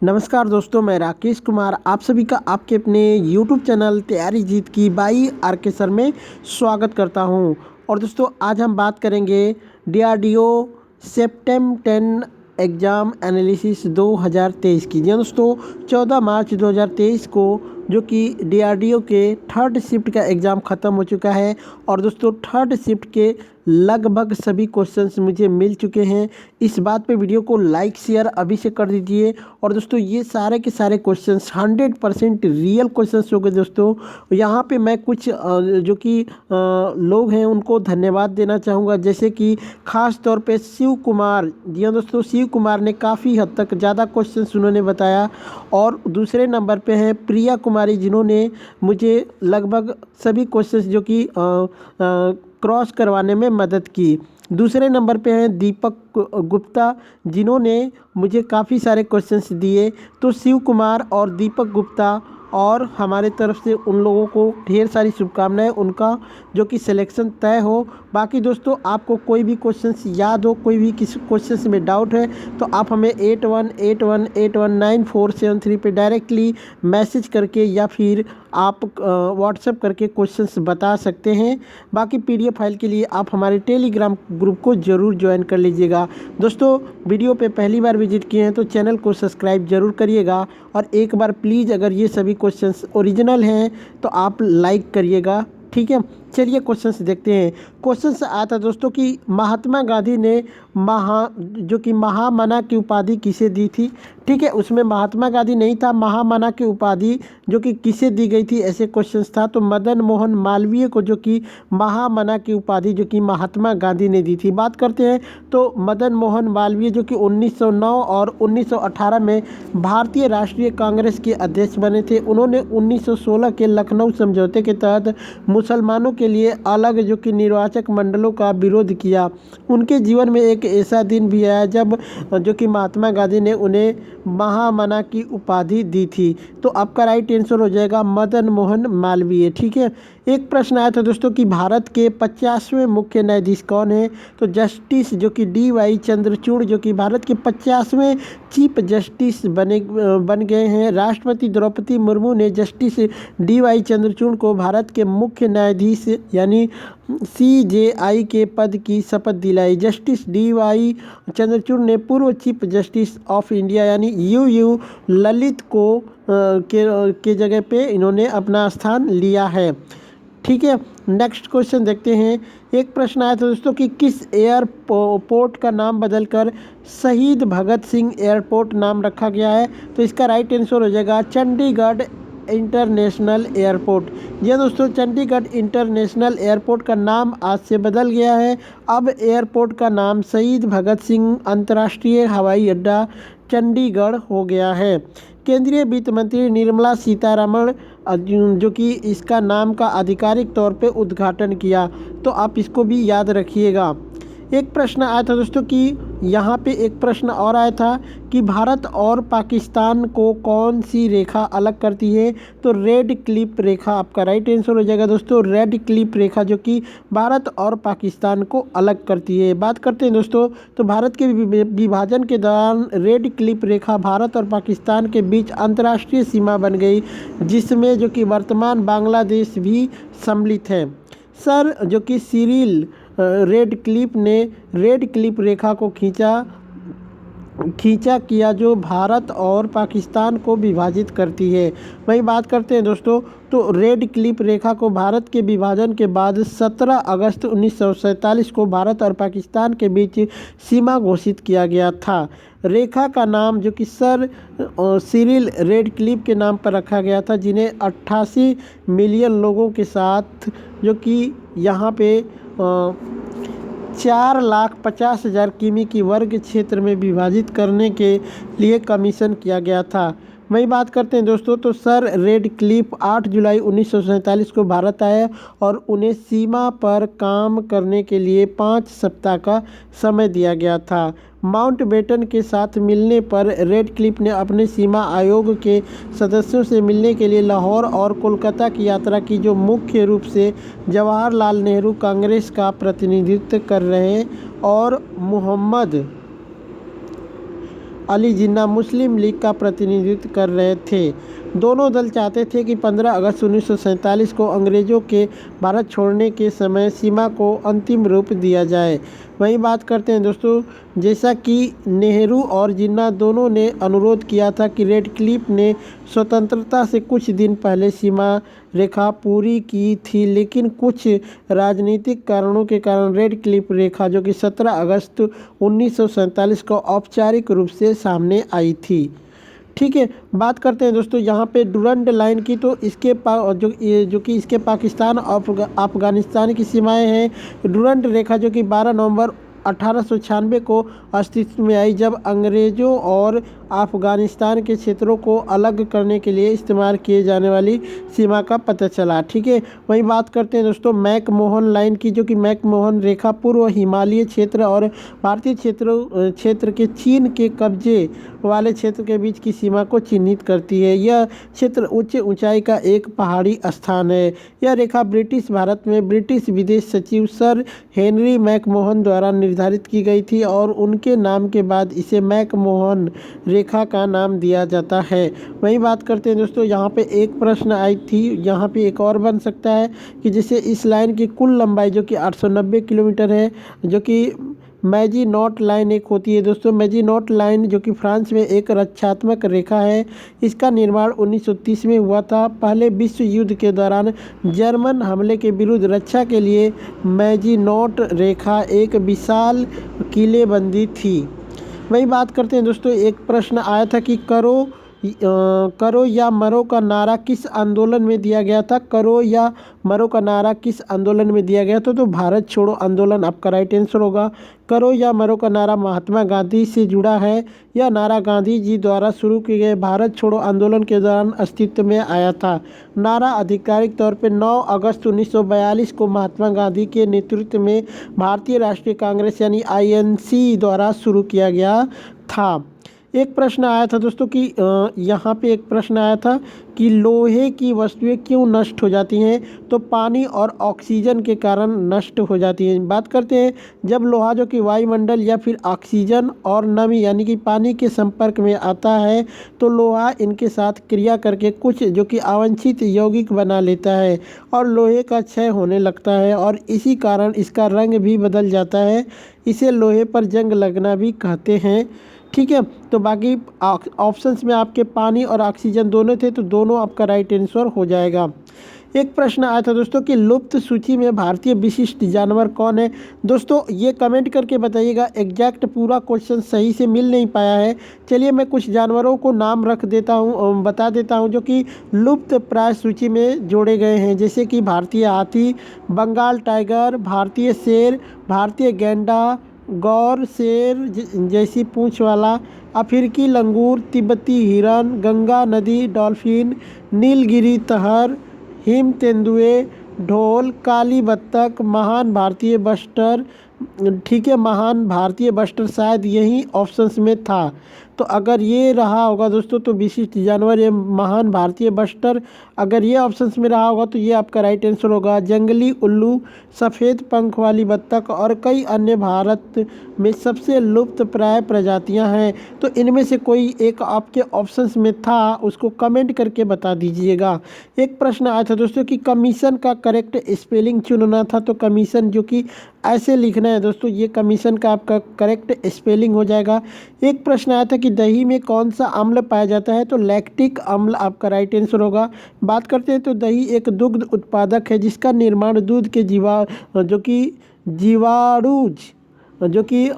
नमस्कार दोस्तों, मैं राकेश कुमार आप सभी का आपके अपने YouTube चैनल तैयारी जीत की बाई आर के सर में स्वागत करता हूं। और दोस्तों आज हम बात करेंगे DRDO सेप्टेम 10 एग्ज़ाम एनालिसिस 2023 की। जी हाँ दोस्तों, 14 मार्च 2023 को जो कि DRDO के थर्ड शिफ्ट का एग्ज़ाम ख़त्म हो चुका है। और दोस्तों थर्ड शिफ्ट के लगभग सभी क्वेश्चंस मुझे मिल चुके हैं। इस बात पे वीडियो को लाइक शेयर अभी से कर दीजिए। और दोस्तों ये सारे के सारे क्वेश्चंस 100% रियल क्वेश्चंस हो गए दोस्तों। यहाँ पे मैं कुछ जो कि लोग हैं उनको धन्यवाद देना चाहूँगा, जैसे कि ख़ास तौर पे शिव कुमार। जी हाँ दोस्तों, शिव कुमार ने काफ़ी हद तक ज़्यादा क्वेश्चंस उन्होंने बताया। और दूसरे नंबर पे हैं प्रिया कुमारी, जिन्होंने मुझे लगभग सभी क्वेश्चंस जो कि क्रॉस करवाने में मदद की। दूसरे नंबर पे हैं दीपक गुप्ता, जिन्होंने मुझे काफ़ी सारे क्वेश्चंस दिए। तो शिव कुमार और दीपक गुप्ता और हमारे तरफ से उन लोगों को ढेर सारी शुभकामनाएं, उनका जो कि सिलेक्शन तय हो। बाकी दोस्तों आपको कोई भी क्वेश्चंस याद हो, कोई भी किसी क्वेश्चंस में डाउट है, तो आप हमें 8181819473 पे डायरेक्टली मैसेज करके या फिर आप व्हाट्सएप करके क्वेश्चंस बता सकते हैं। बाकी PDF फाइल के लिए आप हमारे टेलीग्राम ग्रुप को ज़रूर ज्वाइन कर लीजिएगा। दोस्तों वीडियो पे पहली बार विजिट किए हैं तो चैनल को सब्सक्राइब ज़रूर करिएगा। और एक बार प्लीज़ अगर ये सभी क्वेश्चंस ओरिजिनल हैं तो आप लाइक करिएगा, ठीक है। चलिए क्वेश्चंस देखते हैं। क्वेश्चंस आता दोस्तों कि महात्मा गांधी ने महामना की उपाधि किसे दी थी, ठीक है। उसमें महात्मा गांधी नहीं था, महामना की उपाधि जो कि किसे दी गई थी, ऐसे क्वेश्चंस था। तो मदन मोहन मालवीय को जो कि महामना की उपाधि जो कि महात्मा गांधी ने दी थी। बात करते हैं तो मदन मोहन मालवीय जो कि 1909 और 1918 में भारतीय राष्ट्रीय कांग्रेस के अध्यक्ष बने थे। उन्होंने 1916 के लखनऊ समझौते के तहत मुसलमानों के लिए अलग जो कि निर्वाचक मंडलों का विरोध किया। उनके जीवन में एक ऐसा दिन भी आया जब जो कि महात्मा गांधी ने उन्हें महामना की उपाधि दी थी। तो आपका राइट आंसर हो जाएगा मदन मोहन मालवीय, ठीक है। एक प्रश्न आया था दोस्तों कि भारत के 50वें मुख्य न्यायाधीश कौन है। तो जस्टिस जो कि DY चंद्रचूड़ जो कि भारत के 50वें चीफ जस्टिस बन गए हैं। राष्ट्रपति द्रौपदी मुर्मू ने जस्टिस DY चंद्रचूड़ को भारत के मुख्य न्यायाधीश यानी CJI के पद की शपथ दिलाई। जस्टिस DY चंद्रचूड़ ने पूर्व चीफ जस्टिस ऑफ इंडिया यानी UU ललित को के जगह पे इन्होंने अपना स्थान लिया है, ठीक है। नेक्स्ट क्वेश्चन देखते हैं। एक प्रश्न आया था दोस्तों कि किस एयरपोर्ट का नाम बदलकर शहीद भगत सिंह एयरपोर्ट नाम रखा गया है। तो इसका राइट आंसर हो जाएगा चंडीगढ़ इंटरनेशनल एयरपोर्ट। ये दोस्तों चंडीगढ़ इंटरनेशनल एयरपोर्ट का नाम आज से बदल गया है। अब एयरपोर्ट का नाम शहीद भगत सिंह अंतर्राष्ट्रीय हवाई अड्डा चंडीगढ़ हो गया है। केंद्रीय वित्त मंत्री निर्मला सीतारमण जो कि इसका नाम का आधिकारिक तौर पे उद्घाटन किया। तो आप इसको भी याद रखिएगा। एक प्रश्न आया था दोस्तों कि यहाँ पे एक प्रश्न और आया था कि भारत और पाकिस्तान को कौन सी रेखा अलग करती है। तो रेड क्लिप रेखा आपका राइट आंसर हो जाएगा दोस्तों। रेड क्लिप रेखा जो कि भारत और पाकिस्तान को अलग करती है। बात करते हैं दोस्तों तो भारत के विभाजन के दौरान रेड क्लिप रेखा भारत और पाकिस्तान के बीच अंतर्राष्ट्रीय सीमा बन गई, जिसमें जो कि वर्तमान बांग्लादेश भी सम्मिलित है। सर जो कि सिरिल रेडक्लिफ ने रेड क्लिप रेखा को खींचा किया जो भारत और पाकिस्तान को विभाजित करती है। वही बात करते हैं दोस्तों तो रेड क्लिप रेखा को भारत के विभाजन के बाद 17 अगस्त 1947 को भारत और पाकिस्तान के बीच सीमा घोषित किया गया था। रेखा का नाम जो कि सर सिरिल रेडक्लिफ के नाम पर रखा गया था, जिन्हें 88 मिलियन लोगों के साथ जो कि यहाँ पे 4,50,000 किमी की वर्ग क्षेत्र में विभाजित करने के लिए कमीशन किया गया था। वही बात करते हैं दोस्तों तो सर रेडक्लिफ 8 जुलाई 1947 को भारत आए और उन्हें सीमा पर काम करने के लिए 5 सप्ताह का समय दिया गया था। माउंटबेटन के साथ मिलने पर रेडक्लिफ ने अपने सीमा आयोग के सदस्यों से मिलने के लिए लाहौर और कोलकाता की यात्रा की, जो मुख्य रूप से जवाहरलाल नेहरू कांग्रेस का प्रतिनिधित्व कर रहे और अली जिन्ना मुस्लिम लीग का प्रतिनिधित्व कर रहे थे। दोनों दल चाहते थे कि 15 अगस्त 1947 को अंग्रेज़ों के भारत छोड़ने के समय सीमा को अंतिम रूप दिया जाए। वहीं बात करते हैं दोस्तों, जैसा कि नेहरू और जिन्ना दोनों ने अनुरोध किया था कि रेडक्लिफ ने स्वतंत्रता से कुछ दिन पहले सीमा रेखा पूरी की थी, लेकिन कुछ राजनीतिक कारणों के कारण रेडक्लिफ रेखा जो कि 17 अगस्त 1947 को औपचारिक रूप से सामने आई थी। ठीक है, बात करते हैं दोस्तों यहाँ पे डुरंड लाइन की। तो इसके जो कि इसके पाकिस्तान और अफ़गानिस्तान की सीमाएं हैं। डुरंड रेखा जो कि 12 नवंबर 1896 को अस्तित्व में आई, जब अंग्रेज़ों और अफ़गानिस्तान के क्षेत्रों को अलग करने के लिए इस्तेमाल किए जाने वाली सीमा का पता चला। ठीक है, वहीं बात करते हैं दोस्तों मैकमोहन लाइन की, जो कि मैकमोहन रेखा पूर्व हिमालय क्षेत्र और भारतीय क्षेत्र के चीन के कब्जे वाले क्षेत्र के बीच की सीमा को चिन्हित करती है। यह क्षेत्र उच्च ऊंचाई का एक पहाड़ी स्थान है। यह रेखा ब्रिटिश भारत में ब्रिटिश विदेश सचिव सर हेनरी मैकमोहन द्वारा निर्धारित की गई थी और उनके नाम के बाद इसे मैकमोहन रेखा का नाम दिया जाता है। वहीं बात करते हैं दोस्तों, यहाँ पे एक प्रश्न आई थी, यहाँ पे एक और बन सकता है कि जैसे इस लाइन की कुल लंबाई जो कि 890 किलोमीटर है, जो कि मैजीनॉट लाइन एक होती है दोस्तों। मैजीनॉट लाइन जो कि फ्रांस में एक रक्षात्मक रेखा है। इसका निर्माण 1930 में हुआ था। पहले विश्व युद्ध के दौरान जर्मन हमले के विरुद्ध रक्षा के लिए मैजीनॉट रेखा एक विशाल किलेबंदी थी। वही बात करते हैं दोस्तों, एक प्रश्न आया था कि करो या मरो का नारा किस आंदोलन में दिया गया था। करो या मरो का नारा किस आंदोलन में दिया गया था, तो भारत छोड़ो आंदोलन आपका राइट आंसर होगा। करो या मरो का नारा महात्मा गांधी से जुड़ा है। यह नारा गांधी जी द्वारा शुरू किए गए भारत छोड़ो आंदोलन के दौरान अस्तित्व में आया था। नारा आधिकारिक तौर पर 9 अगस्त 1942 को महात्मा गांधी के नेतृत्व में भारतीय राष्ट्रीय कांग्रेस यानी INC द्वारा शुरू किया गया था। एक प्रश्न आया था दोस्तों कि यहाँ पे एक प्रश्न आया था कि लोहे की वस्तुएं क्यों नष्ट हो जाती हैं, तो पानी और ऑक्सीजन के कारण नष्ट हो जाती हैं। बात करते हैं, जब लोहा जो कि वायुमंडल या फिर ऑक्सीजन और नमी यानी कि पानी के संपर्क में आता है, तो लोहा इनके साथ क्रिया करके कुछ जो कि अवांछित यौगिक बना लेता है और लोहे का क्षय होने लगता है और इसी कारण इसका रंग भी बदल जाता है। इसे लोहे पर जंग लगना भी कहते हैं। ठीक है, तो बाकी ऑप्शंस में आपके पानी और ऑक्सीजन दोनों थे, तो दोनों आपका राइट आंसर हो जाएगा। एक प्रश्न आया था दोस्तों कि लुप्त सूची में भारतीय विशिष्ट जानवर कौन है। दोस्तों ये कमेंट करके बताइएगा, एग्जैक्ट पूरा क्वेश्चन सही से मिल नहीं पाया है। चलिए मैं कुछ जानवरों को नाम बता देता हूँ जो कि लुप्त प्राय सूची में जोड़े गए हैं, जैसे कि भारतीय हाथी, बंगाल टाइगर, भारतीय शेर, भारतीय गैंडा, गौर शेर जैसी पूंछ वाला, अफ्रीकी लंगूर, तिब्बती हिरन, गंगा नदी डॉल्फिन, नीलगिरी तहर, हिम तेंदुए, ढोल, काली बत्तख, महान भारतीय बस्टर। ठीक है, महान भारतीय बस्टर शायद यही ऑप्शंस में था, तो अगर ये रहा होगा दोस्तों तो विशिष्ट जानवर ये महान भारतीय बस्टर, अगर ये ऑप्शंस में रहा होगा तो ये आपका राइट आंसर होगा। जंगली उल्लू, सफ़ेद पंख वाली बत्तख और कई अन्य भारत में सबसे लुप्त प्राय प्रजातियां हैं। तो इनमें से कोई एक आपके ऑप्शंस में था, उसको कमेंट करके बता दीजिएगा। एक प्रश्न आया था दोस्तों कि कमीशन का करेक्ट स्पेलिंग चुनना था, तो कमीशन जो कि ऐसे लिखना है दोस्तों, ये कमीशन का आपका करेक्ट स्पेलिंग हो जाएगा। एक प्रश्न आया था कि दही में कौन सा अम्ल पाया जाता है, तो लैक्टिक अम्ल आपका राइट आंसर होगा। बात करते हैं तो दही एक दुग्ध उत्पादक है जिसका निर्माण दूध के जीवाणुज जो कि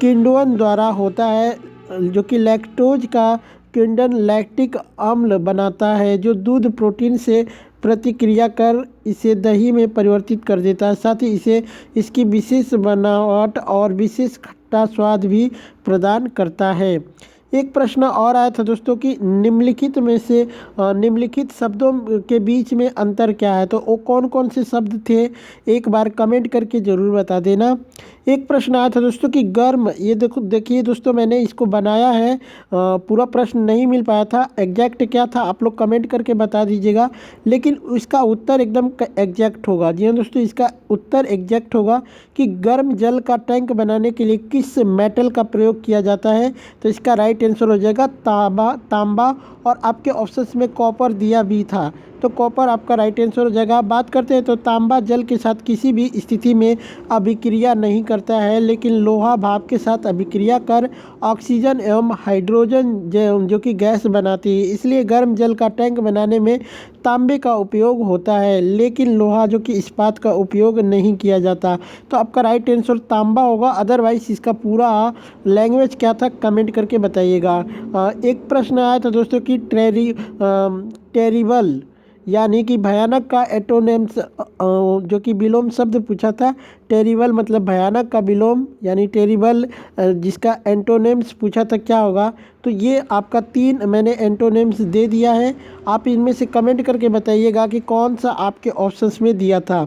किण्वन द्वारा होता है, जो कि लैक्टोज का किण्वन लैक्टिक अम्ल बनाता है जो दूध प्रोटीन से प्रतिक्रिया कर इसे दही में परिवर्तित कर देता है। साथ ही इसे इसकी विशेष बनावट और विशेष खट्टा स्वाद भी प्रदान करता है। एक प्रश्न और आया था दोस्तों कि निम्नलिखित में से निम्नलिखित शब्दों के बीच में अंतर क्या है, तो वो कौन कौन से शब्द थे, एक बार कमेंट करके ज़रूर बता देना। एक प्रश्न आया था दोस्तों कि गर्म, ये देखो देखिए दोस्तों मैंने इसको बनाया है, पूरा प्रश्न नहीं मिल पाया था, एग्जैक्ट क्या था आप लोग कमेंट करके बता दीजिएगा, लेकिन इसका उत्तर एकदम एग्जैक्ट होगा। जी हाँ दोस्तों, इसका उत्तर एग्जैक्ट होगा कि गर्म जल का टैंक बनाने के लिए किस मेटल का प्रयोग किया जाता है, तो इसका राइट आंसर हो जाएगा तांबा। और आपके ऑप्शंस में कॉपर दिया भी था, तो कॉपर आपका राइट आंसर हो जाएगा। बात करते हैं तो तांबा जल के साथ किसी भी स्थिति में अभिक्रिया नहीं करता है, लेकिन लोहा भाप के साथ अभिक्रिया कर ऑक्सीजन एवं हाइड्रोजन जो कि गैस बनाती है, इसलिए गर्म जल का टैंक बनाने में तांबे का उपयोग होता है, लेकिन लोहा जो कि इस्पात का उपयोग नहीं किया जाता। तो आपका राइट आंसर तांबा होगा। अदरवाइज इसका पूरा लैंग्वेज क्या था कमेंट करके बताइएगा। एक प्रश्न आया था दोस्तों कि टेरिबल यानी कि भयानक का एटोनेम्स, जो कि विलोम शब्द पूछा था। टेरिबल मतलब भयानक का विलोम यानी टेरिबल, जिसका एंटोनेम्स पूछा था क्या होगा, तो ये आपका 3 मैंने एंटोनेम्स दे दिया है। आप इनमें से कमेंट करके बताइएगा कि कौन सा आपके ऑप्शंस में दिया था।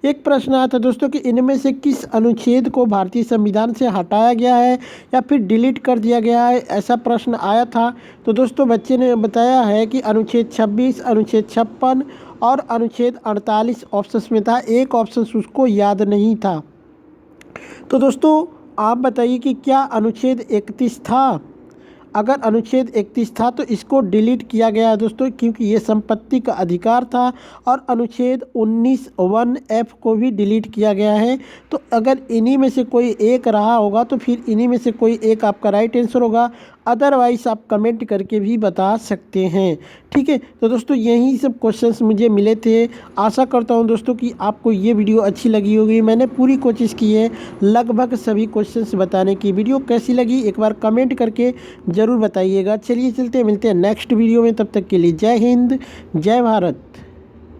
एक प्रश्न आया था दोस्तों कि इनमें से किस अनुच्छेद को भारतीय संविधान से हटाया गया है या फिर डिलीट कर दिया गया है, ऐसा प्रश्न आया था। तो दोस्तों बच्चे ने बताया है कि अनुच्छेद 26, अनुच्छेद 56 और अनुच्छेद 48 ऑप्शंस में था, एक ऑप्शन उसको याद नहीं था। तो दोस्तों आप बताइए कि क्या अनुच्छेद 31 था। अगर अनुच्छेद 31 था तो इसको डिलीट किया गया है दोस्तों, क्योंकि ये संपत्ति का अधिकार था। और अनुच्छेद 19(1)(f) को भी डिलीट किया गया है। तो अगर इन्हीं में से कोई एक रहा होगा तो फिर इन्हीं में से कोई एक आपका राइट आंसर होगा। अदरवाइज आप कमेंट करके भी बता सकते हैं। ठीक है, तो दोस्तों यही सब क्वेश्चंस मुझे मिले थे। आशा करता हूं दोस्तों कि आपको ये वीडियो अच्छी लगी होगी। मैंने पूरी कोशिश की है लगभग सभी क्वेश्चंस बताने की। वीडियो कैसी लगी एक बार कमेंट करके ज़रूर बताइएगा। चलिए चलते मिलते हैं नेक्स्ट वीडियो में, तब तक के लिए जय हिंद, जय भारत।